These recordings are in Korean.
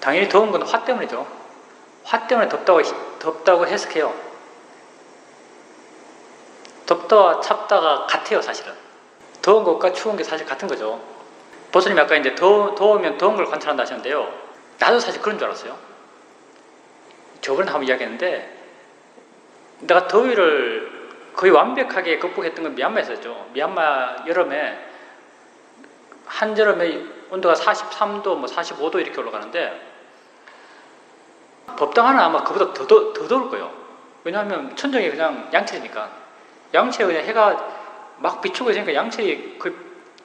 당연히 더운 건 화 때문이죠. 화 때문에 덥다고 해석해요. 덥다와 찹다가 같아요, 사실은. 더운 것과 추운 게 사실 같은 거죠. 보수님 아까 이제 더우면 더운 걸 관찰한다 하셨는데요. 나도 사실 그런 줄 알았어요. 저번에 한번 이야기했는데, 내가 더위를 거의 완벽하게 극복했던 건 미얀마에서죠. 미얀마 여름에, 한여름에 온도가 43도, 뭐 45도 이렇게 올라가는데, 법당하는 아마 그보다 더 더울 거예요. 왜냐하면 천정이 그냥 양철이니까. 양철에 그냥 해가 막 비추고 있으니까 양철이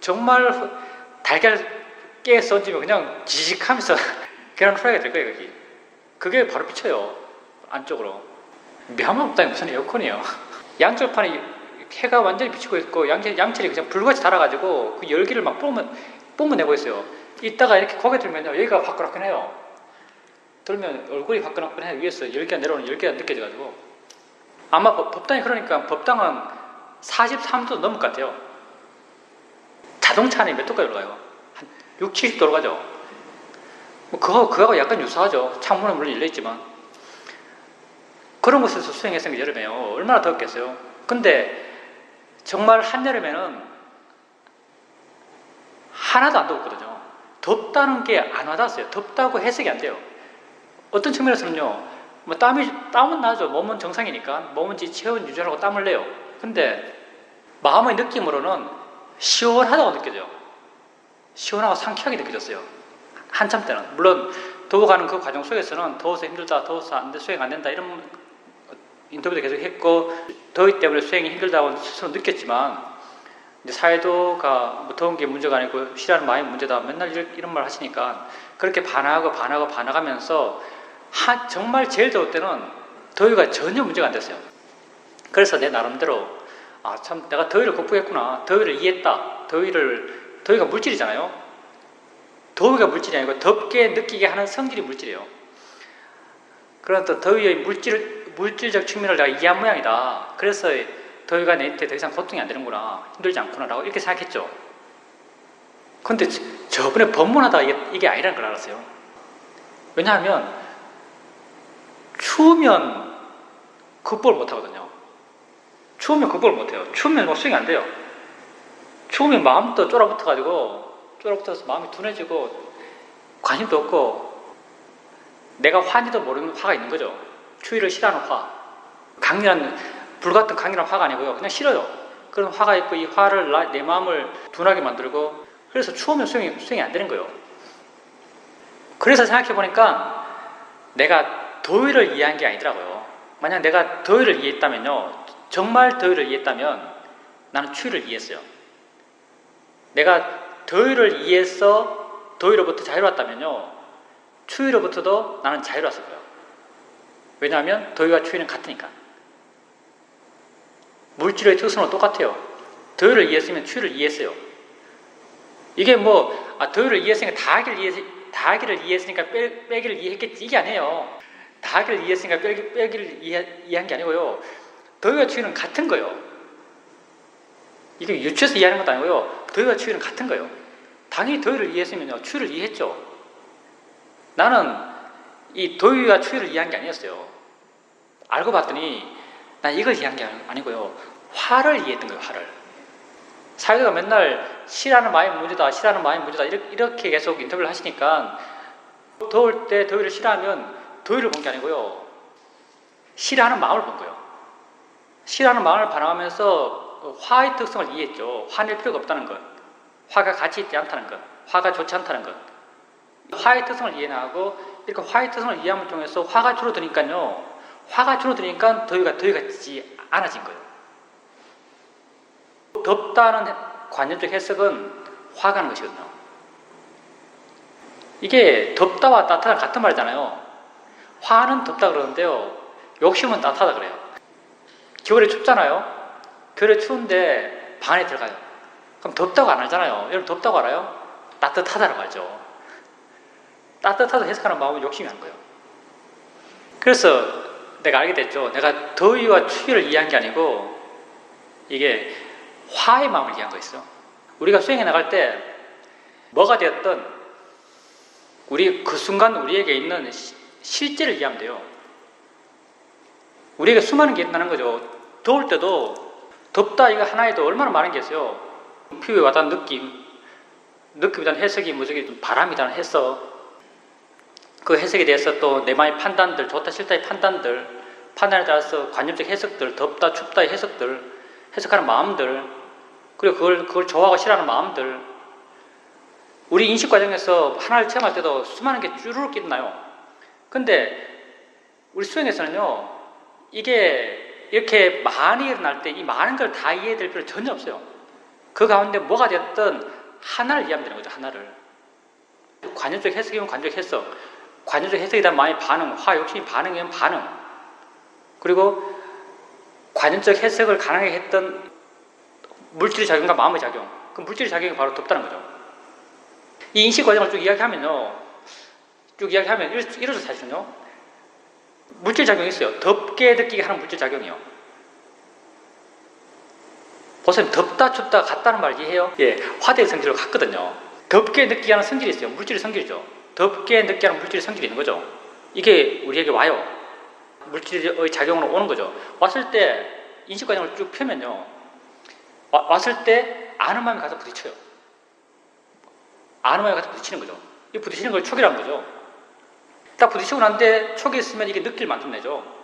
정말 달걀 깨서 얹으면 그냥 지직하면서 계란 프라이가 될 거예요, 여기. 그게 바로 비쳐요, 안쪽으로. 미얀마 법당이 무슨 에어컨이에요. 양철판이 해가 완전히 비추고 있고 양철이 그냥 불같이 달아가지고 그 열기를 막 뿜어내고 있어요. 이따가 이렇게 고개 들면요, 여기가 화끈화끈해요. 들면 얼굴이 화끈화끈해요. 위에서 열기가 내려오는 열기가 느껴져가지고. 아마 법당이 그러니까 법당은 43도 넘을 것 같아요. 자동차 안에 몇 도까지 올라가요? 한 6, 70도 올라가죠. 뭐 그거하고 약간 유사하죠. 창문은 물론 열려있지만. 그런 곳에서 수행했으니까 여름에요. 얼마나 덥겠어요. 근데 정말 한여름에는 하나도 안 덥거든요. 덥다는 게 안 와닿았어요. 덥다고 해석이 안 돼요. 어떤 측면에서는요, 뭐 땀은 나죠. 몸은 정상이니까. 몸은 체온 유지하라고 땀을 내요. 근데 마음의 느낌으로는 시원하다고 느껴져요. 시원하고 상쾌하게 느껴졌어요. 한참 때는. 물론 더워가는 그 과정 속에서는 더워서 힘들다, 더워서 안 돼, 수행 안 된다 이런 인터뷰도 계속 했고, 더위 때문에 수행이 힘들다고 스스로 느꼈지만, 이제 사회도가 뭐 더운 게 문제가 아니고 싫어하는 마음이 문제다 맨날 이런 말 하시니까 그렇게 반하가면서 정말 제일 더울 때는 더위가 전혀 문제가 안 됐어요. 그래서 내 나름대로 참 내가 더위를 극복했구나, 더위를 이해했다. 더위가 물질이잖아요. 더위가 물질이 아니고 덥게 느끼게 하는 성질이 물질이에요. 그러나 더위의 물질적 측면을 내가 이해한 모양이다. 그래서 더위가 내한테 더 이상 고통이 안 되는구나, 힘들지 않구나 라고 이렇게 생각했죠. 근데 저번에 법문하다가 이게 아니라는 걸 알았어요. 왜냐하면 추우면 극복을 못하거든요. 추우면 극복을 못해요. 추우면 뭐 수행이 안 돼요. 추우면 마음도 쫄아붙어서 마음이 둔해지고 관심도 없고 내가 화인지도 모르는 화가 있는 거죠. 추위를 싫어하는 화. 불같은 강렬한 화가 아니고요. 그냥 싫어요. 그런 화가 있고 이 화를 내 마음을 둔하게 만들고, 그래서 추우면 수행이 안 되는 거예요. 그래서 생각해보니까 내가 더위를 이해한 게 아니더라고요. 만약 내가 더위를 이해했다면요, 정말 더위를 이해했다면 나는 추위를 이해했어요. 내가 더위를 이해해서 더위로부터 자유로웠다면요, 추위로부터도 나는 자유로웠을 거예요. 왜냐하면 더위와 추위는 같으니까. 물질의 특성은 똑같아요. 더위를 이해했으면 추위를 이해했어요. 이게 더위를 이해했으니까 다하기를 이해했으니까 빼기를 이해했겠지, 이게 아니에요. 다하기를 이해했으니까 빼기를 이해한 게 아니고요. 더위와 추위는 같은 거예요. 이게 유추해서 이해하는 것도 아니고요. 더위와 추위는 같은 거예요. 당연히 더위를 이해했으면요, 추위를 이해했죠. 나는 이 더위와 추위를 이해한 게 아니었어요. 알고 봤더니 난 이걸 이해한 게 아니고요, 화를 이해했던 거예요. 화를. 사회자가 맨날 싫어하는 마음이 문제다 이렇게 계속 인터뷰를 하시니까, 더울 때 더위를 싫어하면 더위를 본 게 아니고요, 싫어하는 마음을 본 거예요. 싫어하는 마음을 반항하면서 화의 특성을 이해했죠. 화낼 필요가 없다는 것, 화가 가치 있지 않다는 것, 화가 좋지 않다는 것. 화의 특성을 이해하고, 이렇게 화의 특성을 이해함을 통해서 화가 줄어드니까요, 화가 줄어드니까 더위가 지지 않아진 거예요. 덥다는 관념적 해석은 화가 하는 것이거든요. 이게 덥다와 따뜻한 같은 말이잖아요. 화는 덥다 그러는데요, 욕심은 따뜻하다 그래요. 겨울에 춥잖아요. 겨울에 추운데 방 안에 들어가요. 그럼 덥다고 안 하잖아요. 여러분 덥다고 알아요? 따뜻하다라고 하죠. 따뜻하다 해석하는 마음은 욕심이 한 거예요. 그래서 내가 알게 됐죠. 내가 더위와 추위를 이해한 게 아니고 이게 화의 마음을 이해한 거였어. 우리가 수행해 나갈 때 뭐가 되었든 우리 그 순간 우리에게 있는 실제를 이해하면 돼요. 우리에게 수많은 게 있다는 거죠. 더울 때도 덥다 이거 하나에도 얼마나 많은 게 있어요. 피부에 와닿는 느낌에 대한 해석이 무조건 바람이라는 해석, 그 해석에 대해서 또 내 마음의 판단들, 좋다 싫다의 판단에 따라서 관념적 해석들, 덥다 춥다의 해석들, 해석하는 마음들, 그리고 그걸 좋아하고 싫어하는 마음들. 우리 인식 과정에서 하나를 체험할 때도 수많은 게 쭈루룩 있나요? 근데 우리 수행에서는요, 이게 이렇게 많이 일어날 때 이 많은 걸 다 이해될 필요 전혀 없어요. 그 가운데 뭐가 됐든 하나를 이해하면 되는 거죠. 하나를. 관념적 해석이면 관념적 해석, 관념적 해석에 대한 마음의 반응, 화, 욕심이 반응이면 반응, 그리고 관념적 해석을 가능하게 했던 물질의 작용과 마음의 작용, 그 물질의 작용이 바로 덥다는 거죠. 이 인식 과정을 쭉 이야기하면 이러죠. 사실은요, 물질 작용이 있어요. 덥게 느끼게 하는 물질 작용이요. 보세요. 덥다 춥다 같다는 말 이해해요? 예, 화대의 성질로 같거든요. 덥게 느끼게 하는 성질이 있어요. 물질의 성질이죠. 덥게 느끼게 하는 물질의 성질이 있는 거죠. 이게 우리에게 와요. 물질의 작용으로 오는 거죠. 왔을 때 인식 과정을 쭉 펴면요, 왔을 때 아는 마음이 가서 부딪혀요. 아는 마음이 가서 부딪히는 거죠. 이 부딪히는 걸 촉이라는 거죠. 딱 부딪히고 난데 촉이 있으면 이게 느낌을 만들어내죠.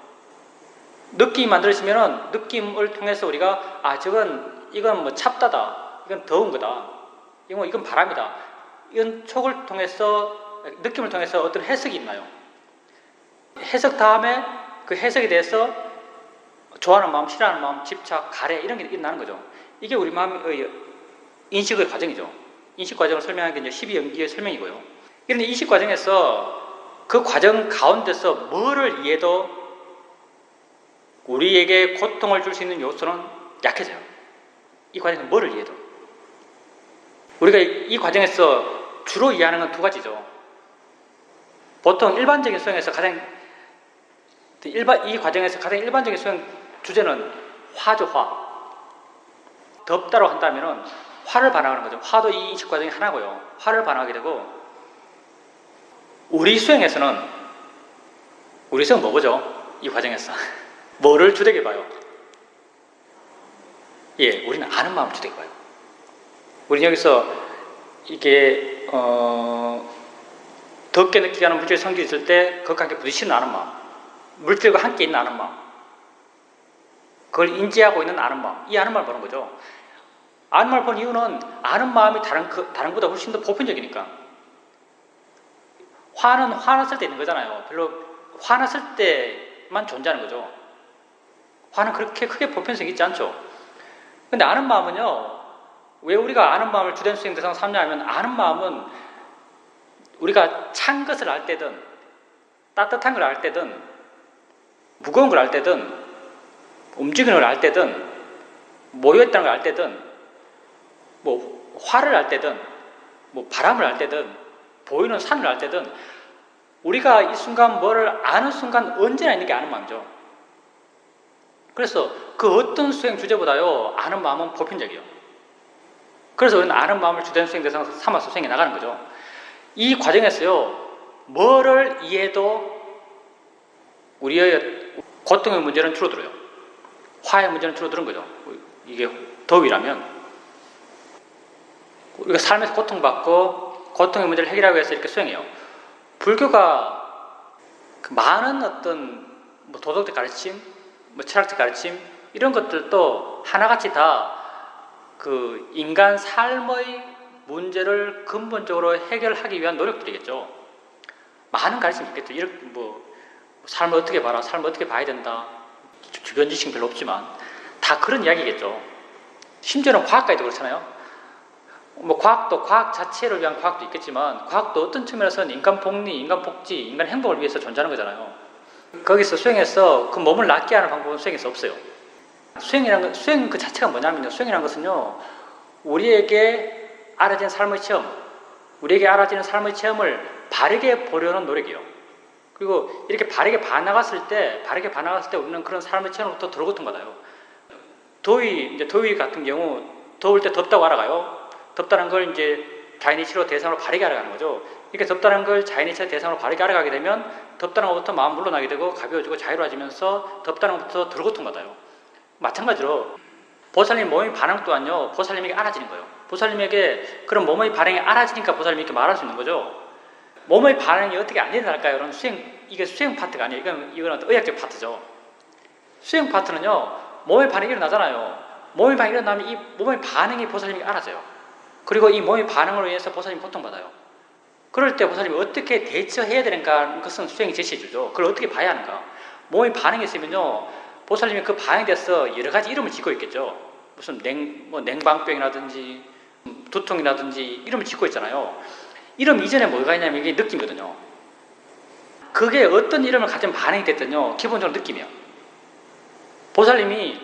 느낌이 만들어지면은 느낌을 통해서 우리가 이건 뭐 찹다다, 이건 더운 거다, 이건 바람이다, 이건 촉을 통해서, 느낌을 통해서 어떤 해석이 있나요? 해석 다음에 그 해석에 대해서 좋아하는 마음, 싫어하는 마음, 집착, 가래 이런 게 일어나는 거죠. 이게 우리 마음의 인식의 과정이죠. 인식 과정을 설명하는 게 이제 12연기의 설명이고요. 이런 인식 과정에서 그 과정 가운데서 뭐를 이해도 우리에게 고통을 줄 수 있는 요소는 약해져요. 이 과정에서 뭐를 이해도. 우리가 이 과정에서 주로 이해하는 건 두 가지죠. 보통 일반적인 수행에서 이 과정에서 가장 일반적인 수행 주제는 화죠, 화. 덥다로 한다면은 화를 반응하는 거죠. 화도 이 인식 과정이 하나고요. 화를 반응하게 되고, 우리 수행은 뭐 보죠? 이 과정에서 뭐를 주되게 봐요? 예, 우리는 아는 마음을 주되게 봐요. 우리는 여기서 이게 덥게 느끼게 하는 물질의 성질이 있을 때 그것과 함께 부딪히는 아는 마음, 물질과 함께 있는 아는 마음, 그걸 인지하고 있는 아는 마음, 이 아는 마음을 보는 거죠. 아는 마음을 보는 이유는 아는 마음이 다른 것보다 훨씬 더 보편적이니까. 화는 화났을 때 있는 거잖아요. 별로 화났을 때만 존재하는 거죠. 화는 그렇게 크게 보편성이 있지 않죠. 근데 아는 마음은요, 왜 우리가 아는 마음을 주된 수행 대상 삼냐하면, 아는 마음은 우리가 찬 것을 알 때든 따뜻한 걸 알 때든 무거운 걸 알 때든 움직이는 걸 알 때든 모여있다는 걸 알 때든 뭐 화를 알 때든 뭐 바람을 알 때든 보이는 산을 알 때든 우리가 이 순간 뭐를 아는 순간 언제나 있는 게 아는 마음이죠. 그래서 그 어떤 수행 주제보다요, 아는 마음은 보편적이에요. 그래서 우리는 아는 마음을 주된 수행 대상 삼아서 수행해 나가는 거죠. 이 과정에서요, 뭐를 이해도 우리의 고통의 문제는 줄어들어요. 화의 문제는 줄어드는 거죠. 이게 더위라면 우리가 삶에서 고통받고 고통의 문제를 해결하기 위해서 이렇게 수행해요. 불교가 그 많은 어떤 뭐 도덕적 가르침, 뭐 철학적 가르침 이런 것들도 하나같이 다 그 인간 삶의 문제를 근본적으로 해결하기 위한 노력들이겠죠. 많은 가르침이 있겠죠. 이렇게 뭐 삶을 어떻게 봐라, 삶을 어떻게 봐야 된다. 주변 지식은 별로 없지만 다 그런 이야기겠죠. 심지어는 과학까지도 그렇잖아요. 뭐 과학도 과학 자체를 위한 과학도 있겠지만 과학도 어떤 측면에서는 인간 복리, 인간 복지, 인간 행복을 위해서 존재하는 거잖아요. 거기서 수행해서 그 몸을 낫게 하는 방법은 수행에서 없어요. 수행 그 자체가 뭐냐면요, 수행이라는 것은요, 우리에게 알아진 삶의 체험, 우리에게 알아지는 삶의 체험을 바르게 보려는 노력이에요. 그리고 이렇게 바르게 봐나갔을 때 우리는 그런 삶의 체험으로부터 덜 고통받아요. 더위 같은 경우 더울 때 덥다고 알아가요. 덥다는 걸 이제 다인이치로 대상으로 바르게 알아가는 거죠. 이렇게 덥다는 걸 자연이체 대상으로 바르게 알아가게 되면 덥다는 것부터 마음 물러나게 되고 가벼워지고 자유로워지면서 덥다는 것부터 덜 고통받아요. 마찬가지로 보살님 몸의 반응 또한요, 보살님에게 알아지는 거예요. 보살님에게 그런 몸의 반응이 알아지니까 보살님이 이렇게 말할 수 있는 거죠. 몸의 반응이 어떻게 안 일어날까요? 그럼 이게 수행 파트가 아니에요. 이건 어떤 의학적 파트죠. 수행 파트는요, 몸의 반응이 일어나잖아요. 몸의 반응이 일어나면 이 몸의 반응이 보살님에게 알아져요. 그리고 이 몸의 반응으로 인해서 보살님이 고통받아요. 그럴 때 보살님이 어떻게 대처해야 되는가 그것은 수행이 제시해주죠. 그걸 어떻게 봐야 하는가. 몸의 반응이 있으면요, 보살님이 그 반응에 대해서 여러 가지 이름을 짓고 있겠죠. 무슨 냉방병이라든지 두통이라든지 이름을 짓고 있잖아요. 이름 이전에 뭐가 있냐면 이게 느낌이거든요. 그게 어떤 이름을 가진 반응이 됐든요, 기본적으로 느낌이에요. 보살님이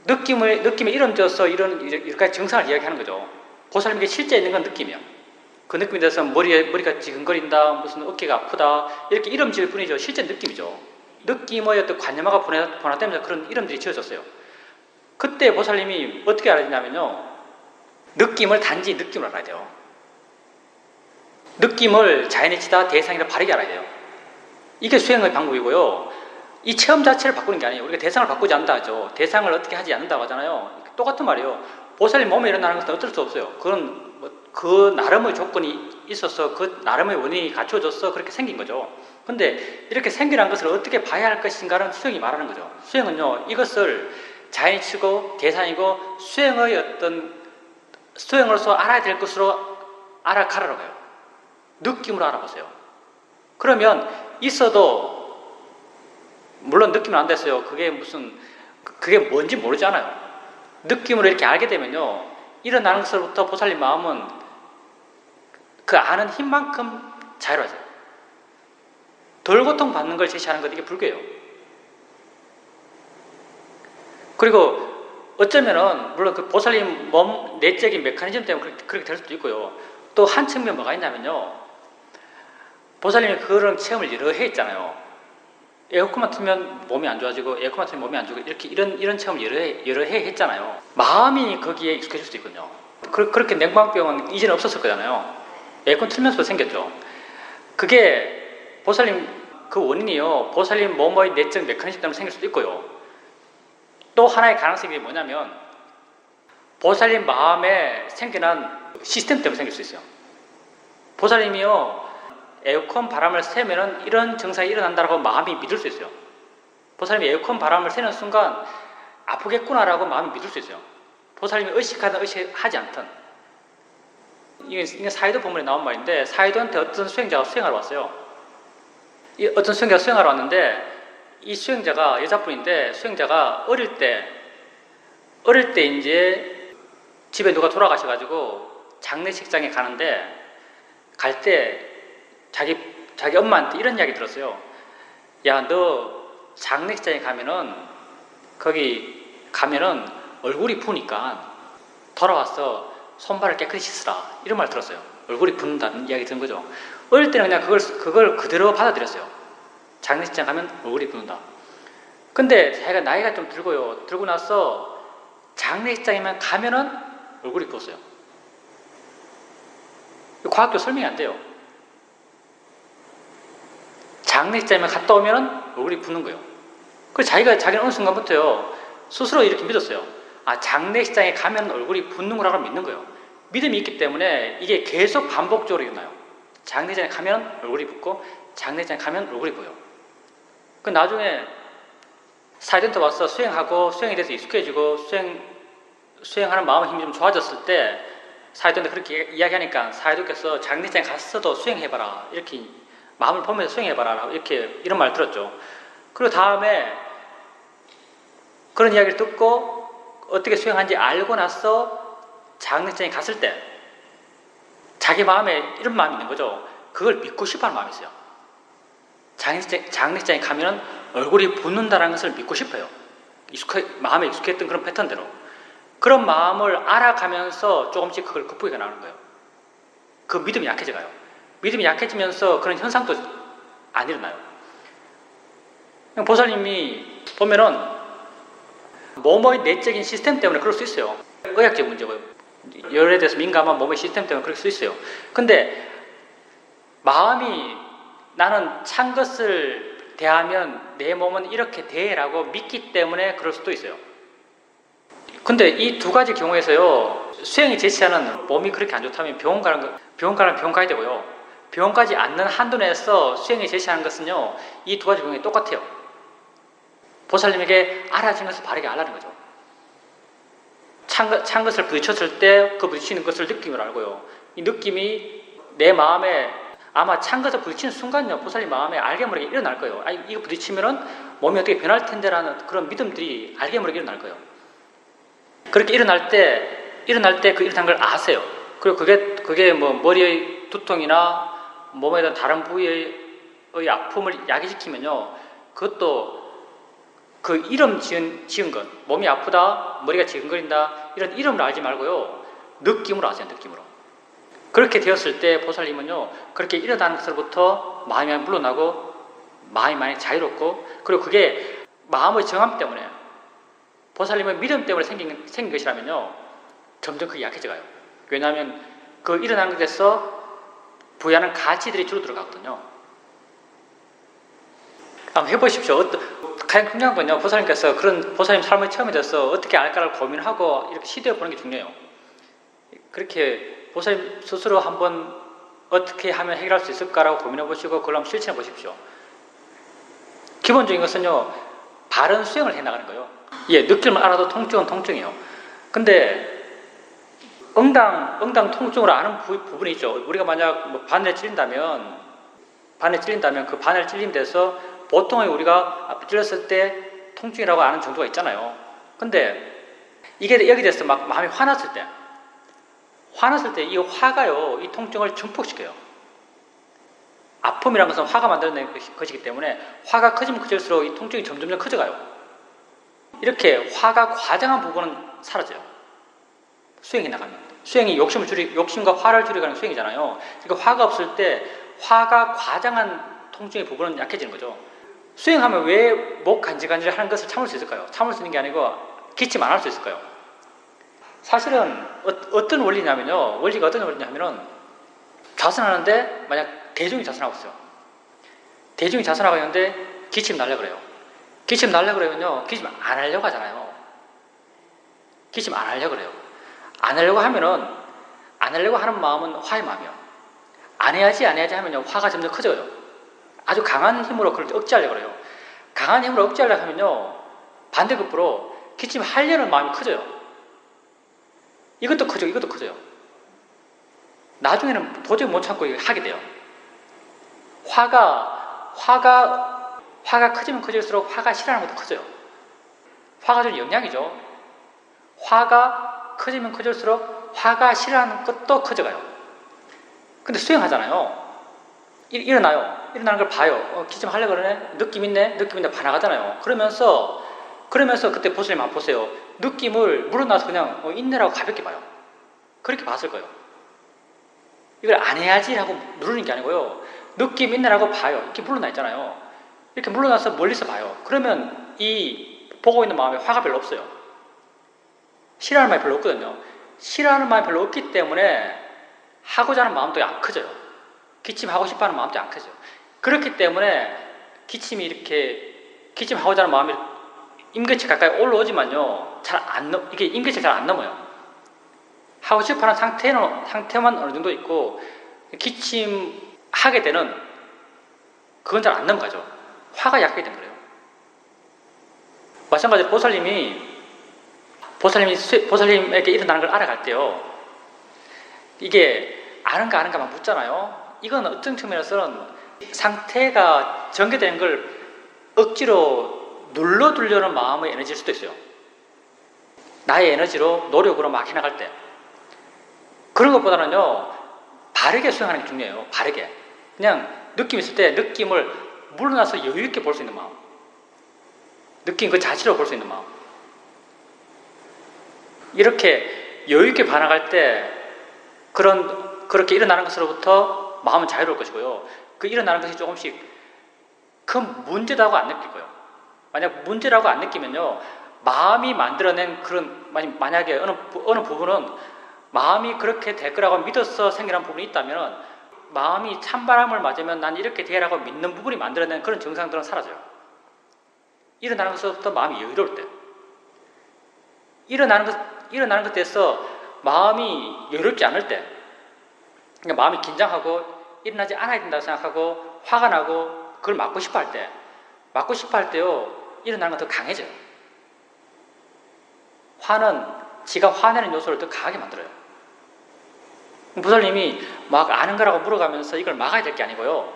느낌에 이름 지어서 이런 여러 가지 증상을 이야기하는 거죠. 보살님에게 실제 있는 건 느낌이에요. 그 느낌에 대해서 머리가 지근거린다, 무슨 어깨가 아프다, 이렇게 이름 지을 뿐이죠. 실제 느낌이죠. 느낌의 어떤 관념화가 번화되면서 그런 이름들이 지어졌어요. 그때 보살님이 어떻게 알아야 되냐면요, 느낌을 단지 느낌으로 알아야 돼요. 느낌을 자연이치다 대상이라 바르게 알아야 돼요. 이게 수행의 방법이고요. 이 체험 자체를 바꾸는 게 아니에요. 우리가 대상을 바꾸지 않는다 하죠. 대상을 어떻게 하지 않는다고 하잖아요. 똑같은 말이에요. 보살님 몸에 일어나는 것은 어쩔 수 없어요. 그건 그 나름의 조건이 있어서 그 나름의 원인이 갖춰져서 그렇게 생긴 거죠. 근데 이렇게 생겨난 것을 어떻게 봐야 할 것인가는 수행이 말하는 거죠. 수행은요, 이것을 자연이치고 대상이고 수행으로서 알아야 될 것으로 알아가라고 해요. 느낌으로 알아보세요. 그러면 있어도 물론 느낌은 안 됐어요. 그게 뭔지 모르잖아요. 느낌으로 이렇게 알게 되면요, 일어나는 것부터 보살님 마음은 그 아는 힘만큼 자유로워져요. 덜 고통받는 걸 제시하는 것, 이게 불교예요. 그리고 어쩌면은 물론 그 보살님 몸 내적인 메커니즘 때문에 그렇게 될 수도 있고요. 또 한 측면 뭐가 있냐면요, 보살님이 그런 체험을 여러 해 했잖아요. 에어컨만 틀면 몸이 안 좋아지고 에어컨만 틀면 몸이 안 좋고 이렇게 이런 체험을 여러 해 했잖아요. 마음이 거기에 익숙해질 수도 있거든요. 그렇게 냉방병은 이제는 없었을 거잖아요. 에어컨 틀면서 생겼죠. 그게 보살님 그 원인이요, 보살님 몸의 내적 메커니즘 때문에 생길 수도 있고요. 또 하나의 가능성이 뭐냐면 보살님 마음에 생겨난 시스템 때문에 생길 수 있어요. 보살님이요, 에어컨 바람을 쐬면은 이런 증상이 일어난다고 마음이 믿을 수 있어요. 보살님이 에어컨 바람을 쐬는 순간 아프겠구나라고 마음이 믿을 수 있어요. 보살님이 의식하든 의식하지 않든. 이게 사이도 본문에 나온 말인데, 사이도한테 어떤 수행자가 수행하러 왔어요. 어떤 수행자가 수행하러 왔는데, 이 수행자가 여자분인데, 수행자가 어릴 때 이제 집에 누가 돌아가셔가지고 장례식장에 가는데, 갈 때 자기 엄마한테 이런 이야기 들었어요. 야, 너 장례식장에 거기 가면은 얼굴이 부으니까 돌아와서 손발을 깨끗이 씻으라, 이런 말 들었어요. 얼굴이 붓는다는 이야기 들은 거죠. 어릴 때는 그냥 그걸 그대로 받아들였어요. 장례식장 가면 얼굴이 붓는다. 근데 자기가 나이가 좀 들고요. 들고 나서 장례식장에만 가면은 얼굴이 부었어요. 과학적으로 설명이 안 돼요. 장례식장에만 갔다 오면은 얼굴이 붓는 거예요. 그래서 자기는 어느 순간부터요, 스스로 이렇게 믿었어요. 아, 장례식장에 가면 얼굴이 붓는 거라고 믿는 거예요. 믿음이 있기 때문에 이게 계속 반복적으로 일어나요. 장례식장에 가면 얼굴이 붓고 장례식장에 가면 얼굴이 보여. 그 나중에 사이드한테 와서 수행하고 수행에 대해서 익숙해지고 수행하는 마음의 힘이 좀 좋아졌을 때 사이드한테 그렇게 이야기하니까 사이드께서 장례식장에 갔어도 수행해봐라, 이렇게 마음을 보면서 수행해봐라, 이렇게 이런 말 들었죠. 그리고 다음에 그런 이야기를 듣고 어떻게 수행하는지 알고 나서 장례식장에 갔을 때 자기 마음에 이런 마음이 있는 거죠. 그걸 믿고 싶어하는 마음이 있어요. 장례식장에 가면 얼굴이 붓는다는 것을 믿고 싶어요. 마음에 익숙했던 그런 패턴대로. 그런 마음을 알아가면서 조금씩 그걸 극복해 나가는 거예요. 그 믿음이 약해져가요. 믿음이 약해지면서 그런 현상도 안 일어나요. 보살님이 보면은 몸의 내적인 시스템 때문에 그럴 수 있어요. 의학적 문제고요. 열에 대해서 민감한 몸의 시스템 때문에 그럴 수 있어요. 근데 마음이 나는 찬 것을 대하면 내 몸은 이렇게 대라고 믿기 때문에 그럴 수도 있어요. 근데 이 두 가지 경우에서요, 수행이 제시하는 몸이 그렇게 안 좋다면 병원 가야 되고요. 병원 가지 않는 한도 내에서 수행이 제시하는 것은요, 이 두 가지 경우에 똑같아요. 보살님에게 알아진 것을 바르게 알라는 거죠. 찬 것을 부딪혔을 때 그 부딪히는 것을 느낌으로 알고요. 이 느낌이 내 마음에 아마 찬 것을 부딪히는 순간요, 보살님 마음에 알게 모르게 일어날 거예요. 아니, 이거 부딪히면은 몸이 어떻게 변할 텐데라는 그런 믿음들이 알게 모르게 일어날 거예요. 그렇게 일어날 때 그 일어난 걸 아세요. 그리고 그게 뭐 머리의 두통이나 몸에 대한 다른 부위의 아픔을 야기시키면요, 그것도 그 이름 지은 것, 몸이 아프다, 머리가 지근거린다, 이런 이름을 알지 말고요, 느낌으로 아세요, 느낌으로. 그렇게 되었을 때 보살님은요, 그렇게 일어나는 것으로부터 마음이 물러나고 마음이 많이 자유롭고, 그리고 그게 마음의 정함 때문에, 보살님의 믿음 때문에 생긴 것이라면요, 점점 그게 약해져가요. 왜냐하면 그 일어나는 것에서 부여하는 가치들이 줄어들어가거든요. 한번 해보십시오. 가장 중요한 건요, 보살님께서 그런 보살님 삶의 처음에 대해서 어떻게 알까를 고민하고 이렇게 시도해 보는 게 중요해요. 그렇게 보살님 스스로 한번 어떻게 하면 해결할 수 있을까라고 고민해 보시고 그걸 한번 실천해 보십시오. 기본적인 것은요, 바른 수행을 해 나가는 거예요. 예, 느낌을 알아도 통증은 통증이에요. 근데 응당 통증으로 아는 부분이 있죠. 우리가 만약 뭐 바늘에 찔린다면 그 바늘 찔린 데서 보통의 우리가 앞에 찔렸을 때 통증이라고 아는 정도가 있잖아요. 근데 이게 여기 대해서 막 마음이 화났을 때 이 화가요, 이 통증을 증폭시켜요. 아픔이란 것은 화가 만들어낸 것이기 때문에 화가 커지면 커질수록 이 통증이 점점 커져가요. 이렇게 화가 과장한 부분은 사라져요. 수행이 나가면. 수행이 욕심과 화를 줄이가는 수행이잖아요. 그러니까 화가 없을 때 화가 과장한 통증의 부분은 약해지는 거죠. 수행하면 왜 목 간질간질 하는 것을 참을 수 있을까요? 참을 수 있는 게 아니고 기침 안 할 수 있을까요? 사실은 어떤 원리냐면요. 원리가 어떤 원리냐면은 자선하는데 만약 대중이 자선하고 있어요. 대중이 자선하고 있는데 기침 날려 그래요. 기침 날려 그러면요. 기침 안 하려고 하잖아요. 기침 안 하려고 그래요. 안 하려고 하면은 안 하려고 하는 마음은 화의 마음이에요. 안 해야지 하면요. 화가 점점 커져요. 아주 강한 힘으로 그걸 억제하려고 그래요. 강한 힘으로 억제하려고 하면요. 반대급부로 기침하려는 마음이 커져요. 이것도 커져요. 나중에는 도저히 못 참고 하게 돼요. 화가 커지면 커질수록 화가 싫어하는 것도 커져요. 화가 좀 영향이죠. 화가 커지면 커질수록 화가 싫어하는 것도 커져가요. 근데 수행하잖아요. 일어나는 걸 봐요. 기침하려고 그러네? 느낌 있네 반항하잖아요. 그러면서 그때 보살님 한번 보세요. 느낌을 물어나서 그냥 있네라고 가볍게 봐요. 그렇게 봤을 거예요. 이걸 안 해야지 하고 누르는 게 아니고요. 느낌 있네라고 봐요. 이렇게 물러나 있잖아요. 이렇게 물러나서 멀리서 봐요. 그러면 이 보고 있는 마음에 화가 별로 없어요. 싫어하는 마음이 별로 없거든요. 싫어하는 마음이 별로 없기 때문에 하고자 하는 마음도 안 커져요. 기침하고 싶어하는 마음도 안 커져요. 그렇기 때문에 기침하고자 하는 마음이 임계치 가까이 올라오지만요, 이게 임계치 잘 안 넘어요. 하고 싶어하는 상태만 어느 정도 있고, 기침하게 되는, 그건 잘 안 넘어가죠. 화가 약하게 된 거예요. 마찬가지로 보살님에게 일어나는 걸 알아갈 때요, 이게 아는가만 묻잖아요. 이건 어떤 측면에서는 상태가 전개되는 걸 억지로 눌러두려는 마음의 에너지일 수도 있어요. 나의 에너지로 노력으로 막 해나갈 때 그런 것보다는요, 바르게 수행하는 게 중요해요. 바르게 그냥 느낌 있을 때 느낌을 물러나서 여유있게 볼 수 있는 마음, 느낌 그 자체로 볼 수 있는 마음, 이렇게 여유있게 반응할 때 그렇게 일어나는 것으로부터 마음은 자유로울 것이고요. 그 일어나는 것이 조금씩 큰 문제라고 안 느낄 거예요. 만약 문제라고 안 느끼면요, 마음이 만들어낸 만약에 어느 부분은 마음이 그렇게 될 거라고 믿어서 생겨난 부분이 있다면 마음이 찬바람을 맞으면 난 이렇게 되라고 믿는 부분이 만들어낸 그런 증상들은 사라져요. 일어나는 것부터 마음이 여유로울 때. 일어나는 것에서 마음이 여유롭지 않을 때. 그러니까 마음이 긴장하고 일어나지 않아야 된다고 생각하고 화가 나고 그걸 막고 싶어 할 때. 막고 싶어 할 때요. 일어나는 건 더 강해져요. 화는 지가 화내는 요소를 더 강하게 만들어요. 부살님이 막 아는 거라고 물어가면서 이걸 막아야 될 게 아니고요.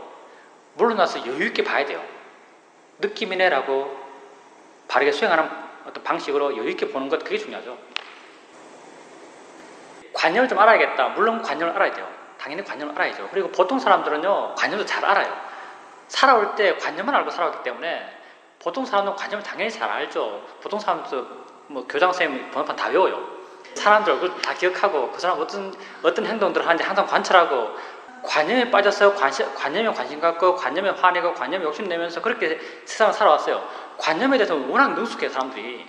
물러나서 여유있게 봐야 돼요. 느낌이네라고 바르게 수행하는 어떤 방식으로 여유있게 보는 것, 그게 중요하죠. 관념을 좀 알아야겠다. 물론 관념을 알아야 돼요. 당연히 관념을 알아야죠. 그리고 보통 사람들은요, 관념도 잘 알아요. 살아올 때 관념만 알고 살아왔기 때문에 보통 사람들은 관념을 당연히 잘 알죠. 보통 사람들도 뭐 교장선생님 번호판 다 외워요. 사람들 얼굴 다 기억하고 그 사람 어떤 행동들을 하는지 항상 관찰하고 관념에 빠져서 관념에 관심 갖고 관념에 화내고 관념에 욕심내면서 그렇게 세상을 살아왔어요. 관념에 대해서 워낙 능숙해요, 사람들이.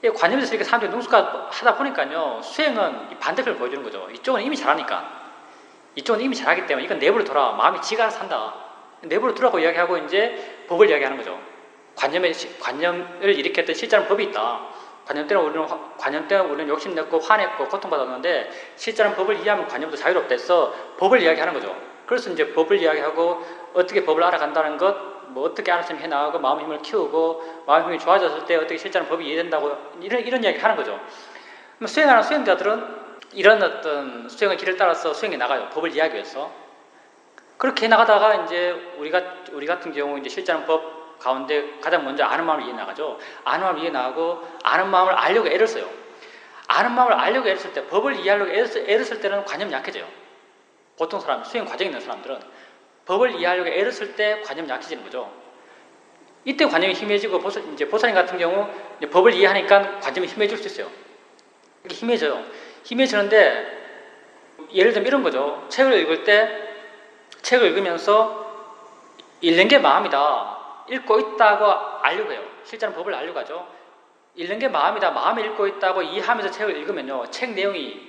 관념에 대해서 이렇게 사람들이 능숙하다 보니까요, 수행은 반대편을 보여주는 거죠. 이쪽은 이미 잘하니까. 이쪽은 이미 잘하기 때문에 이건 내부로 돌아와. 마음이 지가 알아서 산다. 내부로 돌아오고 이야기하고 이제 법을 이야기하는 거죠. 관념을 일으켰던 실제는 법이 있다. 관념 때문에 우리는 욕심냈고 화냈고 고통받았는데 실제는 법을 이해하면 관념도 자유롭다 해서 법을 이야기하는 거죠. 그래서 이제 법을 이야기하고 어떻게 법을 알아간다는 것, 뭐 어떻게 알아서 해나가고 마음의 힘을 키우고 마음의 힘이 좋아졌을 때 어떻게 실제는 법이 이해된다고 이런 이야기 하는 거죠. 수행하는 수행자들은 이런 어떤 수행의 길을 따라서 수행에 나가요. 법을 이해하기 위해서. 그렇게 나가다가 이제 우리 같은 경우 이제 실제는 법 가운데 가장 먼저 아는 마음을 이해 나가죠. 아는 마음을 이해 나가고 아는 마음을 알려고 애를 써요. 아는 마음을 알려고 애를 쓸 때, 법을 이해하려고 애를 쓸 때는 관념이 약해져요. 보통 사람, 수행 과정에 있는 사람들은 법을 이해하려고 애를 쓸 때 관념이 약해지는 거죠. 이때 관념이 희미해지고 이제 보살님 같은 경우 이제 법을 이해하니까 관념이 희미해질 수 있어요. 이렇게 희미해져요. 희미해지는데 예를 들면 이런 거죠. 책을 읽으면서 읽는 게 마음이다. 읽고 있다고 알려고 해요. 실제는 법을 알려고 하죠. 읽는 게 마음이다. 마음이 읽고 있다고 이해하면서 책을 읽으면요. 책 내용이,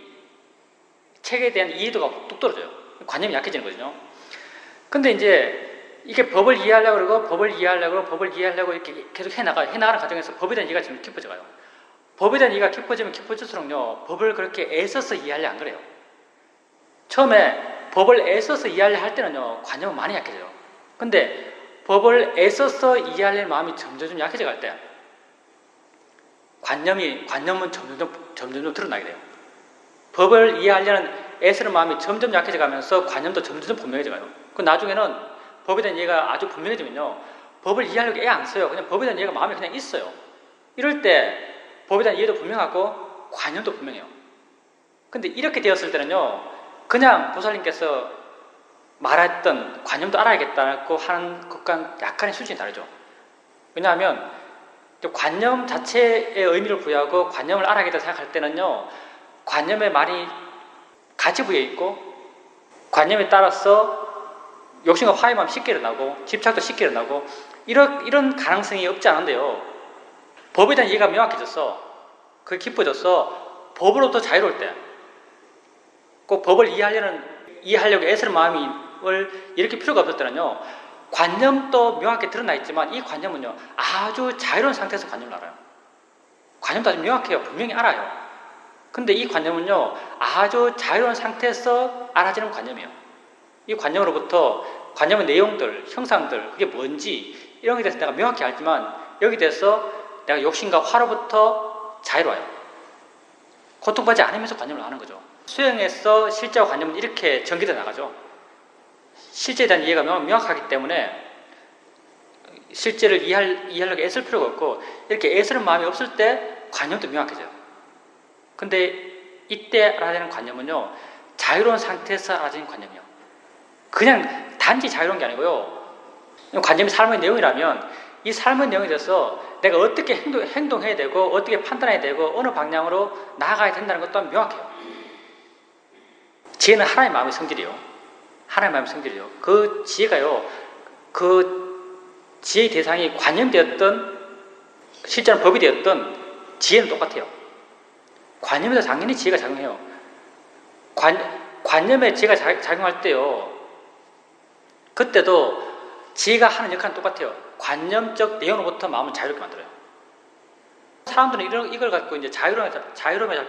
책에 대한 이해도가 뚝 떨어져요. 관념이 약해지는 거죠. 근데 이제 이게 법을 이해하려고 그러고 법을 이해하려고 이렇게 계속 해나가는 과정에서 법에 대한 이해가 좀 깊어져가요. 법에 대한 이해가 깊어지면 깊어질수록요. 법을 그렇게 애써서 이해하려 안 그래요. 처음에 법을 애써서 이해하려 할 때는요. 관념은 많이 약해져요. 근데 법을 애써서 이해할 마음이 점점 약해져 갈 때 관념은 점점 드러나게 돼요. 법을 이해하려는 애쓰는 마음이 점점 약해져 가면서 관념도 점점 분명해져 가요. 그 나중에는 법에 대한 이해가 아주 분명해지면요. 법을 이해하려고 애 안 써요. 그냥 법에 대한 이해가 마음에 그냥 있어요. 이럴 때 법에 대한 이해도 분명하고 관념도 분명해요. 근데 이렇게 되었을 때는요. 그냥 보살님께서 말했던 관념도 알아야겠다고 하는 것과 약간의 수준이 다르죠. 왜냐하면 관념 자체의 의미를 부여하고 관념을 알아야겠다 생각할 때는요. 관념에 많이 가치 부여해 있고 관념에 따라서 욕심과 화의 마음이 쉽게 일어나고 집착도 쉽게 일어나고 이런 가능성이 없지 않은데요. 법에 대한 이해가 명확해져서 그게 깊어져서 법으로부터 자유로울 때 꼭 법을 이해하려고 애쓰는 마음을 일으킬 필요가 없을 때는요. 관념도 명확하게 드러나 있지만 이 관념은요. 아주 자유로운 상태에서 관념을 알아요. 관념도 아주 명확해요. 분명히 알아요. 근데 이 관념은요. 아주 자유로운 상태에서 알아지는 관념이에요. 이 관념으로부터 관념의 내용들, 형상들, 그게 뭔지 이런 것에 대해서 내가 명확히 알지만 여기 대해서 내가 욕심과 화로부터 자유로워요. 고통받지 않으면서 관념을 아는 거죠. 수행에서 실제와 관념은 이렇게 전개되어 나가죠. 실제에 대한 이해가 명확하기 때문에 실제를 이해하려고 애쓸 필요가 없고 이렇게 애쓰는 마음이 없을 때 관념도 명확해져요. 근데 이때 알아야 되는 관념은요. 자유로운 상태에서 알아지는 관념이요. 그냥 단지 자유로운 게 아니고요. 관념이 삶의 내용이라면 이 삶의 내용에 대해서 내가 어떻게 행동해야 되고 어떻게 판단해야 되고 어느 방향으로 나아가야 된다는 것도 명확해요. 지혜는 하나의 마음의 성질이요. 하나의 마음의 성질이요. 그 지혜가요. 그 지혜의 대상이 관념되었던 실제는 법이 되었던 지혜는 똑같아요. 관념에서 당연히 지혜가 작용해요. 관념에 지혜가 작용할 때요. 그때도 지혜가 하는 역할은 똑같아요. 관념적 내용으로부터 마음을 자유롭게 만들어요. 사람들은 이걸 갖고 이제 자유로움에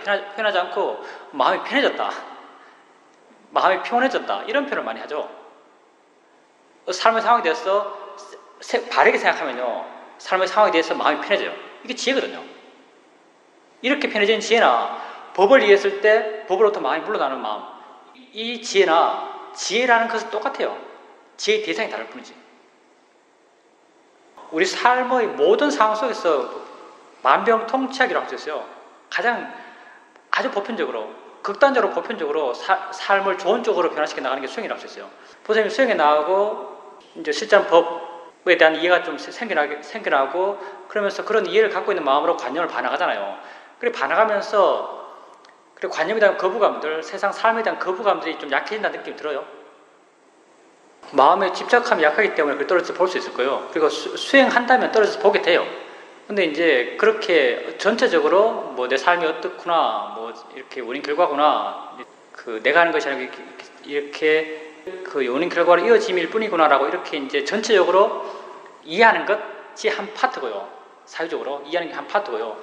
표현하지 않고 마음이 편해졌다, 마음이 평온해졌다 이런 표현을 많이 하죠. 삶의 상황에 대해서 바르게 생각하면요, 삶의 상황에 대해서 마음이 편해져요. 이게 지혜거든요. 이렇게 편해진 지혜나 법을 이해했을 때 법으로부터 마음이 물러나는 마음, 이 지혜나 지혜라는 것은 똑같아요. 지혜의 대상이 다를 뿐이지. 우리 삶의 모든 상황 속에서 만병통치약이라고 할 수 있어요. 가장 아주 보편적으로, 극단적으로 보편적으로 삶을 좋은 쪽으로 변화시켜 나가는 게 수행이라고 할 수 있어요. 보세요, 수행에 나가고 이제 실전 법에 대한 이해가 좀 생겨나고 그러면서 그런 이해를 갖고 있는 마음으로 관념을 봐나가잖아요. 그리고 봐나가면서 그리고 관념에 대한 거부감들, 세상 삶에 대한 거부감들이 좀 약해진다는 느낌이 들어요. 마음의 집착함이 약하기 때문에 그걸 떨어져서 볼 수 있을 거예요. 그리고 수행한다면 떨어져서 보게 돼요. 근데 이제 그렇게 전체적으로 뭐 내 삶이 어떻구나, 뭐 이렇게 원인 결과구나, 그 내가 하는 것이 아니고 이렇게 그 원인 결과로 이어짐일 뿐이구나라고 이렇게 이제 전체적으로 이해하는 것이 한 파트고요. 사유적으로 이해하는 게 한 파트고요.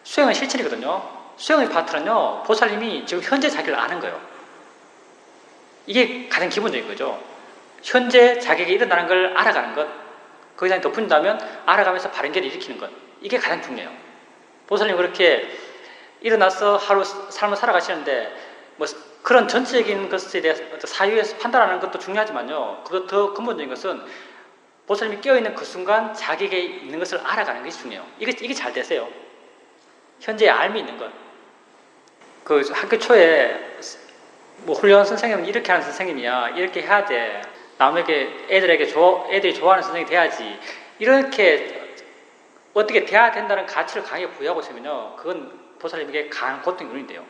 수행은 실천이거든요. 수행의 파트는요, 보살님이 지금 현재 자기를 아는 거예요. 이게 가장 기본적인 거죠. 현재 자기에게 일어나는 걸 알아가는 것, 거기다 덧붙인다면 알아가면서 바른 길을 일으키는 것, 이게 가장 중요해요. 보살님 그렇게 일어나서 하루 삶을 살아가시는데 뭐 그런 전체적인 것에 대해서 사유에서 판단하는 것도 중요하지만요, 그것 더 근본적인 것은 보살님이 깨어있는 그 순간 자기에게 있는 것을 알아가는 것이 중요해요. 이게 잘 되세요. 현재의 알미 있는 것. 그 학교 초에 뭐 훌륭한 선생님은 이렇게 하는 선생님이야, 이렇게 해야 돼, 남에게 애들이 좋아하는 선생님이 돼야지, 이렇게 어떻게 돼야 된다는 가치를 강하게 부여하고 있으면요, 그건 보살님에게 강한 고통이 누린대요.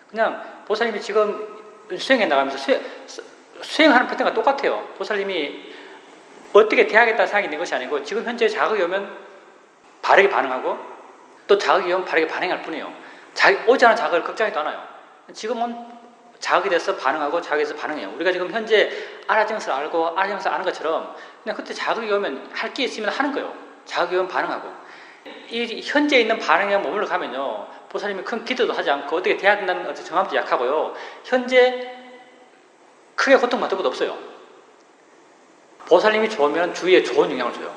그냥 보살님이 지금 수행해 나가면서 수행하는 패턴과 똑같아요. 보살님이 어떻게 돼야겠다는 생각이 있는 것이 아니고 지금 현재 자극이 오면 바르게 반응하고 또 자극이 오면 바르게 반응할 뿐이에요. 오지 않은 자극을 걱정하지도 않아요. 지금은 자극이 돼서 반응하고 자극이 돼서 반응해요. 우리가 지금 현재 알아지는 것을 알고 알아지는 것을 아는 것처럼 그냥 그때 자극이 오면 할 게 있으면 하는 거예요. 자극이 오면 반응하고, 이 현재 있는 반응에 머물러 가면요, 보살님이 큰 기도도 하지 않고 어떻게 돼야 된다는 어떤 정함도 약하고요, 현재 크게 고통받을 것도 없어요. 보살님이 좋으면 주위에 좋은 영향을 줘요.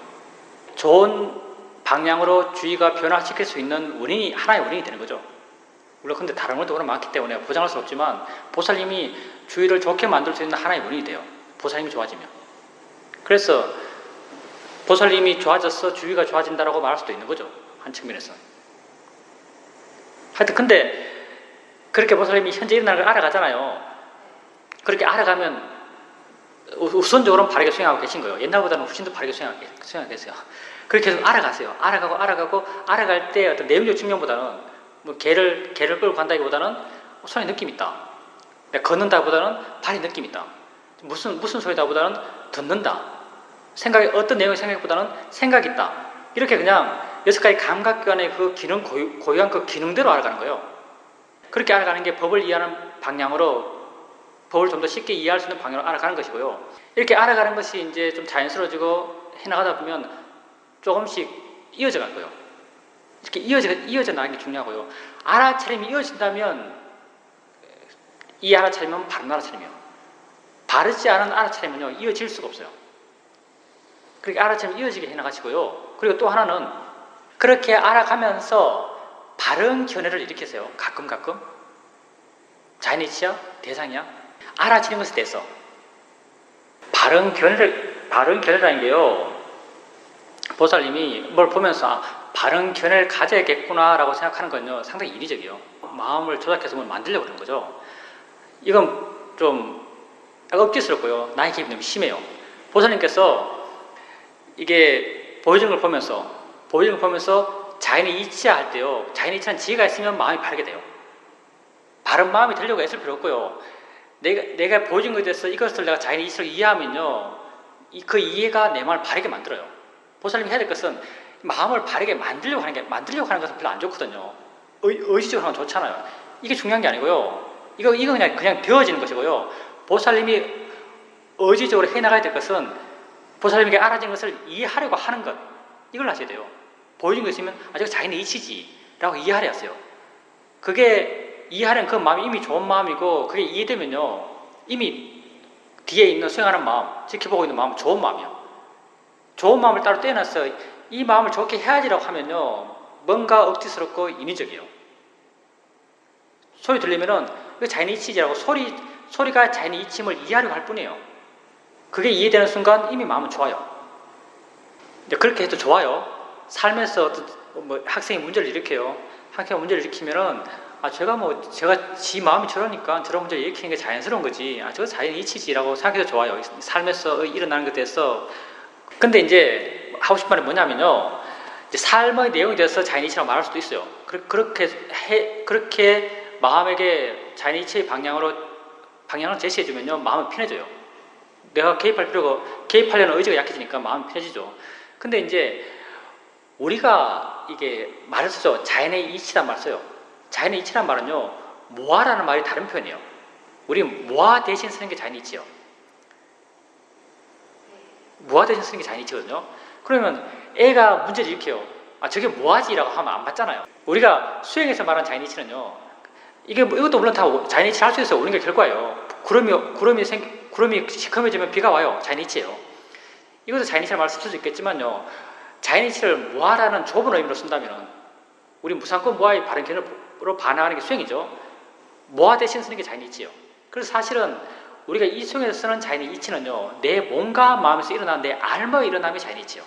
좋은 방향으로 주위가 변화시킬 수 있는 원인이, 하나의 원인이 되는 거죠. 물론 근데 다른 것도 워낙 많기 때문에 보장할 수 없지만 보살님이 주위를 좋게 만들 수 있는 하나의 원인이 돼요. 보살님이 좋아지면. 그래서 보살님이 좋아져서 주위가 좋아진다라고 말할 수도 있는 거죠. 한 측면에서. 하여튼 근데 그렇게 보살님이 현재 일어나는 걸 알아가잖아요. 그렇게 알아가면 우선적으로는 바르게 수행하고 계신 거예요. 옛날보다는 훨씬 더 바르게 수행하고 계세요. 그렇게 계속 알아가세요. 알아가고 알아갈 때 어떤 내용적 측면보다는 뭐 개를 끌고 간다기보다는 손에 느낌이 있다. 내가 걷는다보다는 발에 느낌이 있다. 무슨 소리다보다는 듣는다. 어떤 내용의 생각보다는 생각이 있다. 이렇게 그냥 6가지 감각기관의 그 기능, 고유한 그 기능대로 알아가는 거예요. 그렇게 알아가는 게 법을 이해하는 방향으로, 법을 좀 더 쉽게 이해할 수 있는 방향으로 알아가는 것이고요. 이렇게 알아가는 것이 이제 좀 자연스러워지고 해나가다 보면 조금씩 이어져 갈 거예요. 이렇게 이어져 나가는 게 중요하고요. 알아차림이 이어진다면 이 알아차림은 바른 알아차림이에요. 바르지 않은 알아차림은요, 이어질 수가 없어요. 그렇게 알아차림이 이어지게 해나가시고요. 그리고 또 하나는 그렇게 알아가면서 바른 견해를 일으키세요. 가끔 자연이치야? 대상이야? 알아지는 것에 대해서 바른 견해라는 게요, 보살님이 뭘 보면서 바른 견해를 가져야겠구나라고 생각하는 건요, 상당히 인위적이에요. 마음을 조작해서 뭘 만들려고 그러는 거죠. 이건 좀 억지스럽고요, 나의 개입이 너무 심해요. 보살님께서 이게 보여주는 걸 보면서 자연의 이치할 때요, 자연의 이치한 지혜가 있으면 마음이 바르게 돼요. 바른 마음이 되려고 애쓸 필요 없고요, 내가 보여준 것에 대해서 이것을 내가 자연의 이치로 이해하면요, 그 이해가 내 마음을 바르게 만들어요. 보살님이 해야 될 것은 마음을 바르게 만들려고 하는 것은 별로 안 좋거든요. 의지적으로 하면 좋잖아요. 이게 중요한 게 아니고요, 이거 그냥 되어지는 것이고요. 보살님이 의지적으로 해나가야 될 것은 보살님에게 알아진 것을 이해하려고 하는 것, 이걸 하셔야 돼요. 보여진 거 있으면 저거 자기네 이치지 라고 이해하려 하세요. 그게 이해하려는 그 마음이 이미 좋은 마음이고, 그게 이해되면요 이미 뒤에 있는 수행하는 마음, 지켜보고 있는 마음은 좋은 마음이에요. 좋은 마음을 따로 떼어놔서 이 마음을 좋게 해야지라고 하면요 뭔가 억지스럽고 인위적이에요. 소리 들리면은 그 자연의 이치지라고 소리가 자연의 이침을 이해하려고 할 뿐이에요. 그게 이해되는 순간 이미 마음은 좋아요. 근데 그렇게 해도 좋아요. 삶에서 학생이 문제를 일으켜요. 학생이 문제를 일으키면은 제가 지 마음이 저러니까 저런 문제를 일으키는 게 자연스러운 거지. 저거 자연의 이치지라고 생각해도 좋아요. 삶에서 일어나는 것에 대해서. 근데 이제 하고 싶은 말은 뭐냐면요. 이제 삶의 내용에 대해서 자연의 이치라고 말할 수도 있어요. 그렇게 마음에게 자연의 이치의 방향을 제시해주면요 마음은 편해져요. 내가 개입하려는 의지가 약해지니까 마음이 편해지죠. 근데 이제 우리가 이게 말을 쓰죠. 자연의 이치란 말 써요. 자연의 이치란 말은요 모아라는 말이 다른 표현이에요. 우리 모아 대신 쓰는 게 자연의 이치예요. 모아 대신 쓰는 게 자연의 이치거든요. 그러면 애가 문제를 일으켜요. 저게 뭐하지라고 하면 안 받잖아요. 우리가 수행에서 말하는 자연의 이치는요, 이것도 물론 다 자연의 이치를 할 수 있어요. 오는 게 결과예요. 구름이 시커매지면 비가 와요. 자연의 이치예요. 이것도 자연의 이치를 말할 수도 있겠지만요, 자연의 이치를 모아라는 좁은 의미로 쓴다면 우리 무상권 모아의 바른 견해로 반항하는 게 수행이죠. 모아 대신 쓰는 게 자연의 이치예요. 그래서 사실은 우리가 이 수행에서 쓰는 자연의 이치는요, 내 몸과 마음에서 일어나는 내 알마에 일어남이 자연의 이치예요.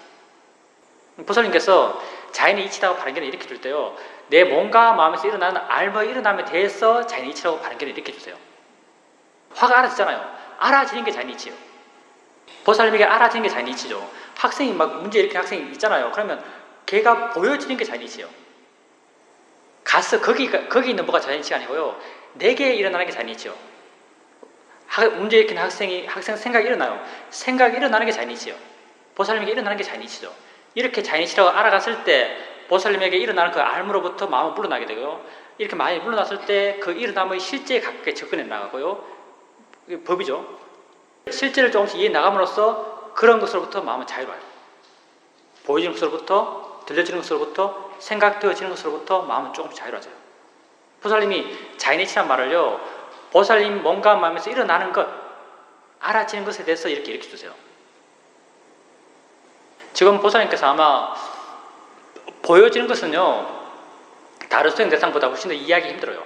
보살님께서 자연의 이치라고 바른 견해 일으켜 줄 때요, 내 몸과 마음에서 일어나는 알마의 일어남에 대해서 자연의 이치라고 바른 견해 일으켜 주세요. 화가 알아지잖아요. 알아지는 게 자연의 이치예요. 보살님에게 알아지는 게 자연의 이치죠. 학생이 막 문제 일으키는 학생이 있잖아요. 그러면 걔가 보여지는 게 자연의 이치예요. 가서 거기 있는 뭐가 자연의 이치가 아니고요, 내게 일어나는 게 자연의 이치예요. 문제 일으키는 학생 생각이 일어나요. 생각이 일어나는 게 자연의 이치예요. 보살님에게 일어나는 게 자연의 이치죠. 이렇게 자연의 이치라고 알아갔을 때 보살님에게 일어나는 그 알무로부터 마음은 물러나게 되고요. 이렇게 마음이 물러났을 때 그 일어남의 실제에 가깝게 접근해 나가고요. 이게 법이죠. 실제를 조금씩 이해해 나감으로써 그런 것으로부터 마음은 자유로워요. 보여지는 것으로부터, 들려지는 것으로부터, 생각되어지는 것으로부터 마음은 조금씩 자유로워져요. 보살님이 자연의 이치란 말을요, 보살님 몸과 마음에서 일어나는 것, 알아지는 것에 대해서 이렇게 일으켜 주세요. 지금 보살님께서 아마 보여지는 것은요, 다른 수행 대상보다 훨씬 더 이해하기 힘들어요.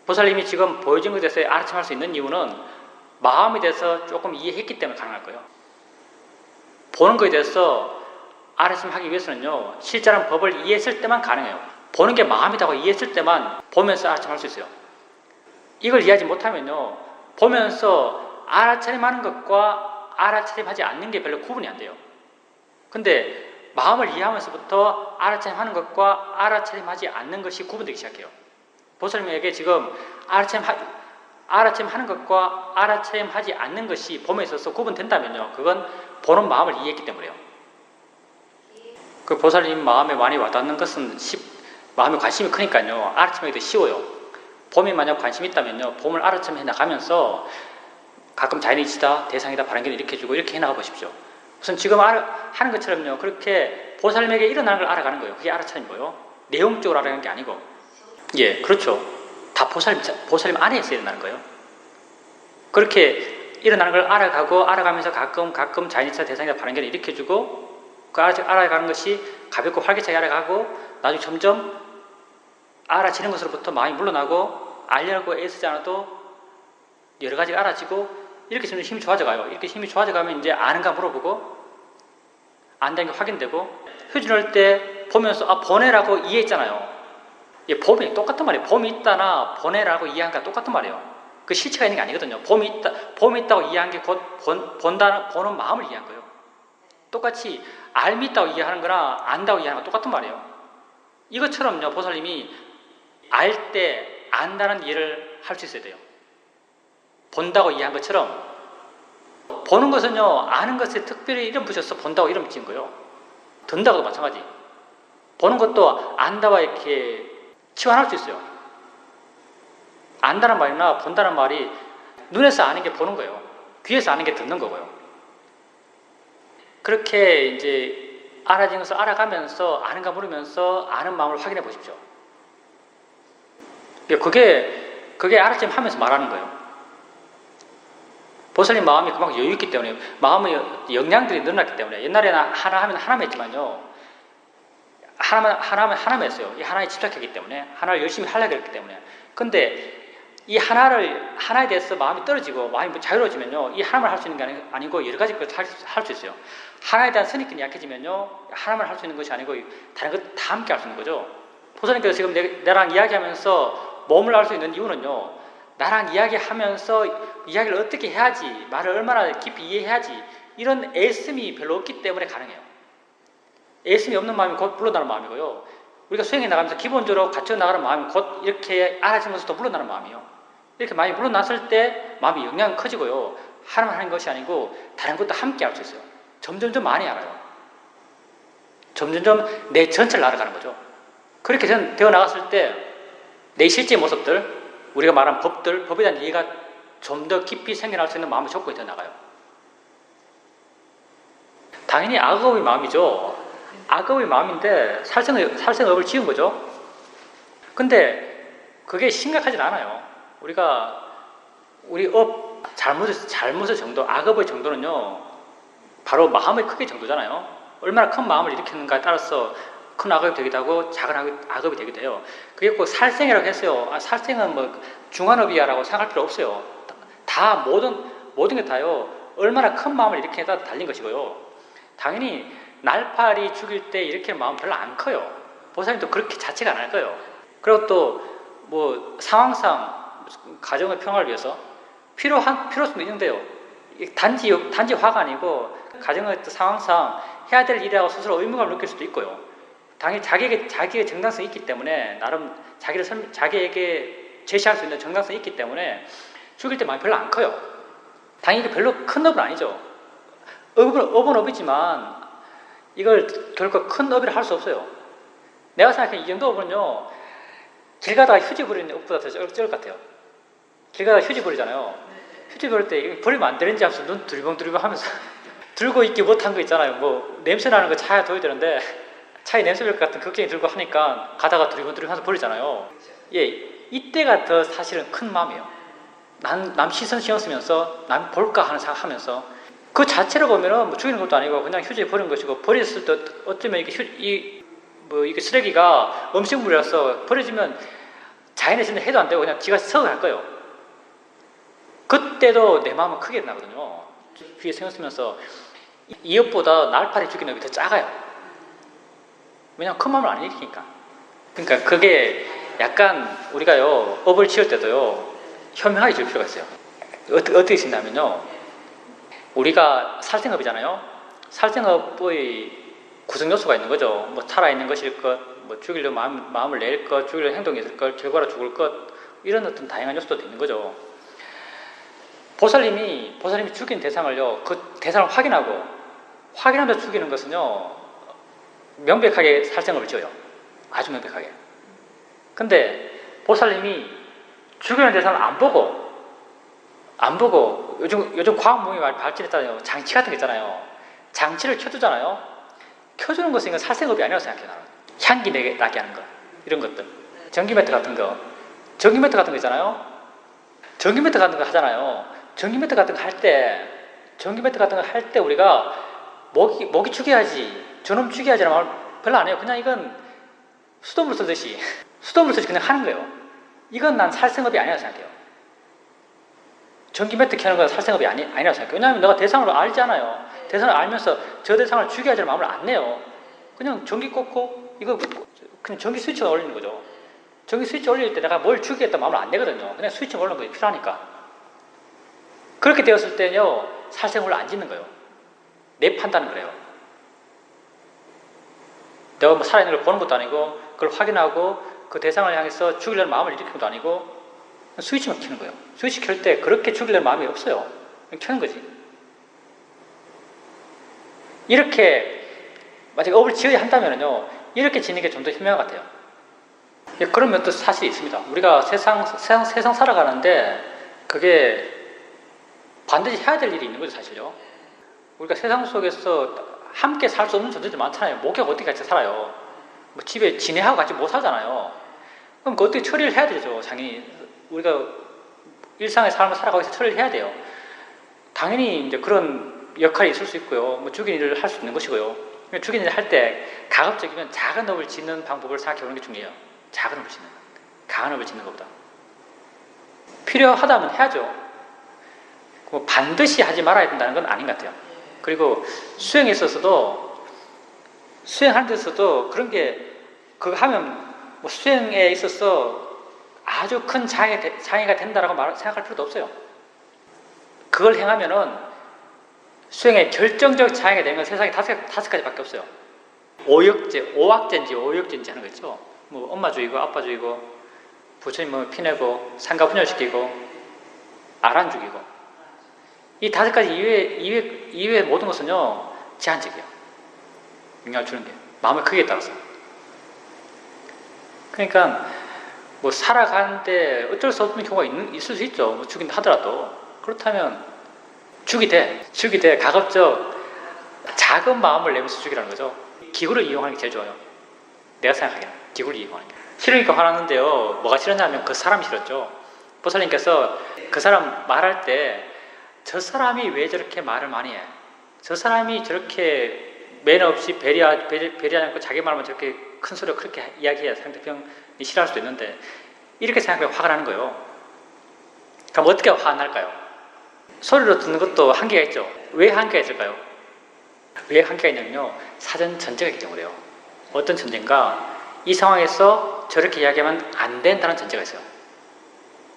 보살님이 지금 보여지는 것에 대해서 알아침할 수 있는 이유는 마음에 대해서 조금 이해했기 때문에 가능할 거예요. 보는 것에 대해서 알아침하기 위해서는요, 실제라는 법을 이해했을 때만 가능해요. 보는 게 마음이라고 이해했을 때만 보면서 알아침할 수 있어요. 이걸 이해하지 못하면요, 보면서 알아차림하는 것과 알아차림하지 않는 게 별로 구분이 안 돼요. 근데 마음을 이해하면서부터 알아차림하는 것과 알아차림하지 않는 것이 구분되기 시작해요. 보살님에게 지금 알아차림하는 것과 알아차림하지 않는 것이 봄에 있어서 구분된다면요, 그건 보는 마음을 이해했기 때문에요. 그 보살님 마음에 많이 와닿는 것은 마음에 관심이 크니까요, 알아차림하기도 쉬워요. 봄에 만약 관심이 있다면요, 봄을 알아차림해 나가면서 가끔 자연의 이치다, 대상이다, 바람견을 일으켜주고 이렇게 해나가 보십시오. 우선 지금 하는 것처럼요, 그렇게 보살님에게 일어나는 걸 알아가는 거예요. 그게 알아차림이고요. 내용적으로 알아가는 게 아니고. 예, 그렇죠. 다 보살님 안에서 일어나는 거예요. 그렇게 일어나는 걸 알아가면서 가끔 자연이치다, 대상이다, 바람견을 일으켜주고, 그 알아가는 것이 가볍고 활기차게 알아가고, 나중에 점점 알아지는 것으로부터 마음이 물러나고, 알려고 애쓰지 않아도 여러 가지가 알아지고, 이렇게 점점 힘이 좋아져가요. 이렇게 힘이 좋아져가면 이제 아는가 물어보고, 안다는 게 확인되고, 표준할 때 보면서 보내라고 이해했잖아요. 예, 봄이 똑같은 말이에요. 봄이 있다나 보내라고 이해한 게 똑같은 말이에요. 그 실체가 있는 게 아니거든요. 봄이 있다고 이해한 게 곧 보는 마음을 이해한 거예요. 똑같이 알미 있다고 이해하는 거나 안다고 이해하는 거 똑같은 말이에요. 이것처럼요, 보살님이 알 때 안다는 이해를 할 수 있어야 돼요. 본다고 이해한 것처럼, 보는 것은요, 아는 것에 특별히 이름 붙여서 본다고 이름 지은 거예요. 듣는다고도 마찬가지. 보는 것도 안다와 이렇게 치환할 수 있어요. 안다는 말이나 본다는 말이 눈에서 아는 게 보는 거예요. 귀에서 아는 게 듣는 거고요. 그렇게 이제 알아진 것을 알아가면서 아는가 물으면서 아는 마음을 확인해 보십시오. 그게 알아짐 하면서 말하는 거예요. 보살님 마음이 그만큼 여유 있기 때문에, 마음의 역량들이 늘어났기 때문에, 옛날에는 하나 하면 하나만 했지만요, 하나만 했어요. 이 하나에 집착했기 때문에, 하나를 열심히 하려고 했기 때문에. 근데 이 하나에 대해서 마음이 떨어지고 마음이 자유로워지면요, 이 하나만 할 수 있는 게 아니고 여러 가지 것을 할 수 있어요. 하나에 대한 선입견이 약해지면요, 하나만 할 수 있는 것이 아니고 다른 것 다 함께 할 수 있는 거죠. 보살님께서 지금 나랑 이야기하면서 몸을 알 수 있는 이유는요, 나랑 이야기하면서 이야기를 어떻게 해야지, 말을 얼마나 깊이 이해해야지, 이런 애씀이 별로 없기 때문에 가능해요. 애씀이 없는 마음이 곧 물러나는 마음이고요. 우리가 수행해 나가면서 기본적으로 갖춰 나가는 마음이 곧 이렇게 알아지면서 또 물러나는 마음이에요. 이렇게 많이 물러났을 때 마음의 역량은 커지고요. 하나만 하는 것이 아니고 다른 것도 함께 할 수 있어요. 점점점 많이 알아요. 점점점 내 전체를 알아가는 거죠. 그렇게 되어 나갔을 때 내 실제 모습들, 우리가 말한 법에 대한 이해가 좀 더 깊이 생겨날 수 있는 마음의 조건이 되어 나가요. 당연히 악업의 마음이죠. 악업의 마음인데 살생업을 지은 거죠. 근데 그게 심각하진 않아요. 우리 잘못의 정도, 악업의 정도는요, 바로 마음의 크기 정도잖아요. 얼마나 큰 마음을 일으키는가에 따라서 큰 악업이 되기도 하고 작은 악업이 되기도 해요. 그게 꼭 살생이라고 했어요. 살생은 뭐 중한업이야라고 생각할 필요 없어요. 다 모든 게 다요, 얼마나 큰 마음을 일으키느냐에 따라 달린 것이고요. 당연히 날파리 죽일 때 이렇게 마음 별로 안 커요. 보살님도 그렇게 자체가 안 할 거예요. 그리고 또 뭐 상황상 가정의 평화를 위해서 필요성도 있는데요. 단지 화가 아니고 가정의 상황상 해야 될 일이라고 스스로 의무감을 느낄 수도 있고요. 당연히 자기의 정당성이 있기 때문에, 나름 자기에게 제시할 수 있는 정당성이 있기 때문에 죽일 때 마음이 별로 안 커요. 당연히 별로 큰 업은 아니죠. 업은 업이지만 이걸 결코 큰 업이라 할 수 없어요. 내가 생각해 이 정도 업은요, 길 가다가 휴지 버리는 업보다 더 적을 것 같아요. 길 가다가 휴지 버리잖아요. 휴지 버릴 때 이거 버리면 안 되는지 하면서 눈 두리번두리번 하면서 들고 있기 못한 거 있잖아요. 뭐 냄새 나는 거 차에 둬야 되는데 차에 냄새 날 것 같은 걱정이 들고 하니까 가다가 두리번두리번 하면서 버리잖아요. 예, 이때가 더 사실은 큰 마음이에요. 남 시선 신경 쓰면서 남 볼까 하는 생각하면서, 그 자체로 보면은 뭐 죽이는 것도 아니고 그냥 휴지에 버린 것이고, 버렸을 때 어쩌면 이게 쓰레기가 음식물이라서 버려지면 자연의 진을 해도 안 되고 그냥 지가 썩어갈 거예요. 그때도 내 마음은 크게 나거든요. 귀에 신경 쓰면서 이 업보다 날파리 죽이는 업이 더 작아요. 왜냐하면 큰 마음을 안 일으키니까. 그러니까 그게 약간 우리가요, 업을 지을 때도요, 현명하게 줄 필요가 있어요. 어떻게 짓냐면요, 우리가 살생업이잖아요. 살생업의 구성 요소가 있는 거죠. 뭐 살아있는 것일 것, 뭐 죽이려고 마음을 낼 것, 죽이려고 행동이 있을 것, 결과로 죽을 것, 이런 어떤 다양한 요소도 있는 거죠. 보살님이 죽인 대상을요, 그 대상을 확인하면서 죽이는 것은요, 명백하게 살생업을 지어요. 아주 명백하게. 근데 보살님이 죽이는 대상을 안 보고 요즘 과학문명이 많이 발전했다는 장치 같은 거 있잖아요. 장치를 켜주잖아요. 켜주는 것은 이건 살생업이 아니라고 생각해요. 나는. 향기 나게 하는 거, 이런 것들. 전기매트 같은 거 있잖아요. 전기매트 같은 거 하잖아요. 전기매트 같은 거 할 때 우리가 먹이 죽여야지, 저놈 죽여야지라는 말 별로 안 해요. 그냥 이건 수돗물 쓰듯이 그냥 하는 거예요. 이건 난 살생업이 아니라고 생각해요. 전기매트 켜는 건 살생업이 아니라고 생각해요. 왜냐하면 내가 대상을 알잖아요. 대상을 알면서 저 대상을 죽여야지라는 마음을 안 내요. 그냥 전기 꽂고 이거 그냥 전기 스위치만 올리는 거죠. 전기 스위치 올릴 때 내가 뭘 죽이겠다는 마음을 안 내거든요. 그냥 스위치 올리는 거 필요하니까. 그렇게 되었을 때는요, 살생업을 안 짓는 거예요. 내 판단은 그래요. 내가 뭐 살아있는 걸 보는 것도 아니고, 그걸 확인하고 그 대상을 향해서 죽이려는 마음을 일으키는 것도 아니고, 스위치만 켜는 거예요. 스위치 켤 때 그렇게 죽이려는 마음이 없어요. 그냥 켜는 거지. 이렇게 만약에 업을 지어야 한다면요, 이렇게 지는 게 좀 더 현명한 것 같아요. 그런 면도 사실이 있습니다. 우리가 세상 살아가는데 그게 반드시 해야 될 일이 있는 거죠, 사실요. 우리가 세상 속에서 함께 살 수 없는 존재들 많잖아요. 목욕 어떻게 같이 살아요? 뭐 집에 지네하고 같이 못 살잖아요. 그럼 그 어떻게 처리를 해야 되죠, 당연히. 우리가 일상의 삶을 살아가기 위해서 처리를 해야 돼요. 당연히 이제 그런 역할이 있을 수 있고요. 뭐 죽인 일을 할 수 있는 것이고요. 죽인 일을 할 때 가급적이면 작은 업을 짓는 방법을 생각해 보는 게 중요해요. 작은 업을 짓는 것. 강한 업을 짓는 것보다. 필요하다면 해야죠. 뭐 반드시 하지 말아야 된다는 건 아닌 것 같아요. 그리고 수행에 있어서도, 수행하는 데 있어서도 그런 게, 그거 하면 뭐 수행에 있어서 아주 큰 장애가 된다라고 생각할 필요도 없어요. 그걸 행하면은 수행에 결정적 장애가 되는 건 세상에 다섯 가지밖에 없어요. 오악제인지 오역제인지 하는 거 있죠. 뭐 엄마 죽이고 아빠 죽이고 부처님 뭐 피내고 상가 분열시키고 아란 죽이고, 이 5가지 이외의 모든 것은요 제한적이에요. 영향을 주는 게 마음의 크기에 따라서. 그러니까 뭐 살아가는데 어쩔 수 없는 경우가 있을 수 있죠. 뭐 죽인다 하더라도. 그렇다면 죽이되 가급적 작은 마음을 내면서 죽이라는 거죠. 기구를 이용하는 게 제일 좋아요. 내가 생각하기에는 기구를 이용하는 게. 싫으니까 화나는데요, 뭐가 싫었냐면 그 사람이 싫었죠. 보살님께서 그 사람 말할 때 저 사람이 왜 저렇게 말을 많이 해? 저 사람이 저렇게 매너 없이 배려하지 않고 자기 말만 저렇게 큰 소리로 그렇게 이야기해야 상대편이 싫어할 수도 있는데, 이렇게 생각하면 화가 나는 거예요. 그럼 어떻게 화가 안 날까요? 소리로 듣는 것도 한계가 있죠. 왜 한계가 있을까요? 왜 한계가 있냐면요, 사전 전제가 있기 때문에 그래요. 어떤 전제인가? 이 상황에서 저렇게 이야기하면 안 된다는 전제가 있어요.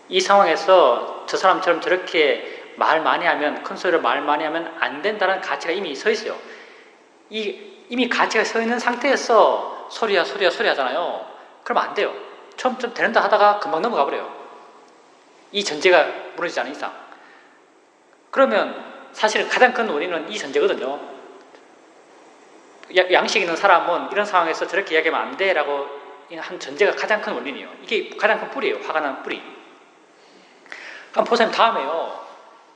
이 상황에서 저 사람처럼 저렇게 말 많이 하면, 큰 소리로 말 많이 하면 안 된다는 가치가 이미 서 있어요. 이미 가치가 서 있는 상태에서 소리 하잖아요. 그럼 안 돼요. 처음 좀 되는다 하다가 금방 넘어가 버려요. 이 전제가 무너지지 않은 이상. 그러면 사실 가장 큰 원인은 이 전제거든요. 양식 있는 사람은 이런 상황에서 저렇게 이야기하면 안 돼라고 한 전제가 가장 큰 원인이에요. 이게 가장 큰 뿌리예요. 화가 나는 뿌리. 그럼 보사님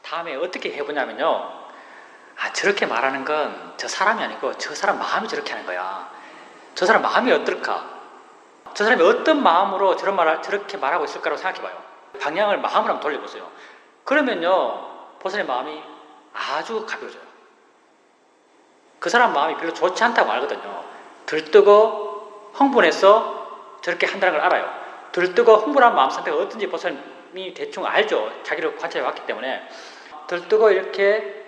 다음에 어떻게 해보냐면요, 저렇게 말하는 건 저 사람이 아니고 저 사람 마음이 저렇게 하는 거야. 저 사람 마음이 어떨까? 저 사람이 어떤 마음으로 저렇게 말하고 있을까라고 생각해봐요. 방향을 마음으로 한번 돌려보세요. 그러면요, 보사님 마음이 아주 가벼워져요. 그 사람 마음이 별로 좋지 않다고 알거든요. 들뜨고 흥분해서 저렇게 한다는 걸 알아요. 들뜨고 흥분한 마음 상태가 어떤지 보사님이 대충 알죠. 자기를 관찰해 왔기 때문에. 들뜨고 이렇게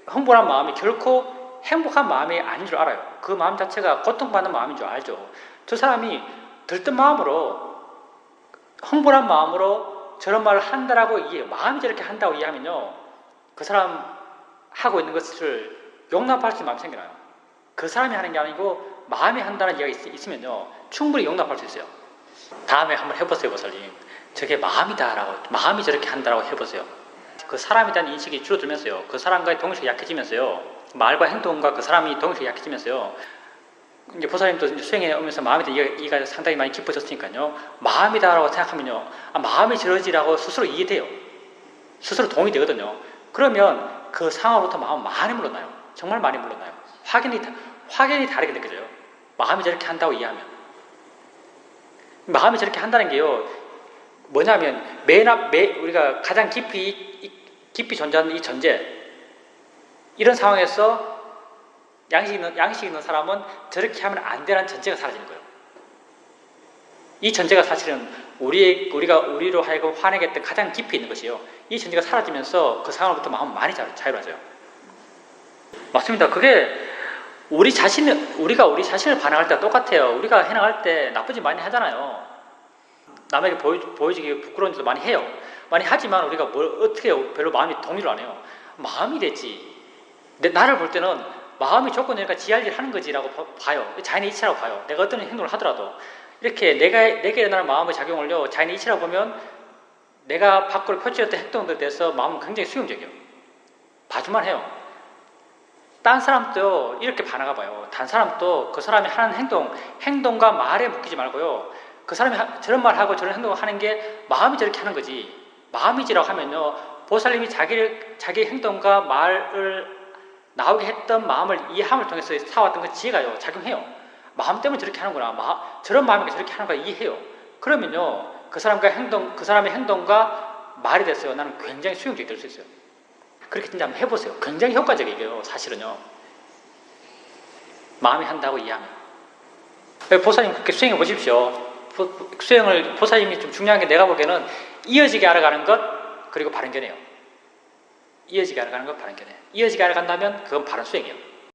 흥분한 마음이 결코 행복한 마음이 아닌 줄 알아요. 그 마음 자체가 고통받는 마음인 줄 알죠. 저 사람이 들뜬 마음으로, 흥분한 마음으로 저런 말을 한다라고 이해해요. 마음이 저렇게 한다고 이해하면요, 그 사람 하고 있는 것을 용납할 수 있는 마음이 생겨나요. 그 사람이 하는 게 아니고 마음이 한다는 이야기가 있으면요, 충분히 용납할 수 있어요. 다음에 한번 해보세요, 보살님. 저게 마음이다라고, 마음이 저렇게 한다라고 해보세요. 그 사람에 대한 인식이 줄어들면서요, 그 사람과의 동시에 약해지면서요, 말과 행동과 그 사람이 동시에 약해지면서요, 이제 보살님도 이제 수행해 오면서 마음에 대한 이해가 상당히 많이 깊어졌으니까요, 마음이다라고 생각하면요, 마음이 저러지라고 스스로 이해돼요. 스스로 동의 되거든요. 그러면 그 상황으로부터 마음은 많이 물러나요. 정말 많이 물러나요. 확연히 다르게 느껴져요. 마음이 저렇게 한다고 이해하면. 마음이 저렇게 한다는 게요, 뭐냐면 우리가 가장 깊이 존재하는 이 전제, 이런 상황에서 양식 있는 사람은 저렇게 하면 안 되라는 전제가 사라지는 거예요. 이 전제가 사실은 우리로 하여금 화내게 했던 가장 깊이 있는 것이요, 이 전제가 사라지면서 그 상황으로부터 마음은 많이 자유로워져요. 맞습니다. 그게 우리가 우리 자신을 반항할 때와 똑같아요. 우리가 해나갈 때 나쁜 짓 많이 하잖아요. 남에게 보여지기 부끄러운 짓도 많이 해요. 많이 하지만 우리가 어떻게 해요? 별로 마음이 동의를 안 해요. 마음이 됐지. 나를 볼 때는 마음이 조건이니까 지할 일 하는 거지라고 봐요. 자연의 이치라고 봐요. 내가 어떤 행동을 하더라도 이렇게 내게 일어나는 마음의 작용을요, 자연의 이치라고 보면 내가 밖으로 표출했던 행동들에 대해서 마음은 굉장히 수용적이에요. 봐주만 해요. 딴 사람도 이렇게 반항해 봐요. 딴 사람도 그 사람이 하는 행동과 말에 묶이지 말고요, 그 사람이 저런 말하고 저런 행동을 하는 게 마음이 저렇게 하는 거지, 마음이지라고 하면요, 보살님이 자기 행동과 말을 나오게 했던 마음을 이해함을 통해서 사왔던 그 지혜가요, 작용해요. 마음 때문에 저렇게 하는구나. 저런 마음이니까 저렇게 하는구나 이해해요. 그러면요, 그 사람의 행동과 말이 됐어요. 나는 굉장히 수용적이 될 수 있어요. 그렇게 진짜 한번 해보세요. 굉장히 효과적이에요, 사실은요. 마음이 한다고 이해하면. 보살님 그렇게 수행해 보십시오. 수행을, 보살님이 좀 중요한 게 내가 보기에는 이어지게 알아가는 것, 그리고 바른 견해요. 이어지게 알아가는 것, 바른 견해. 이어지게 알아간다면 그건 바른 수행이에요.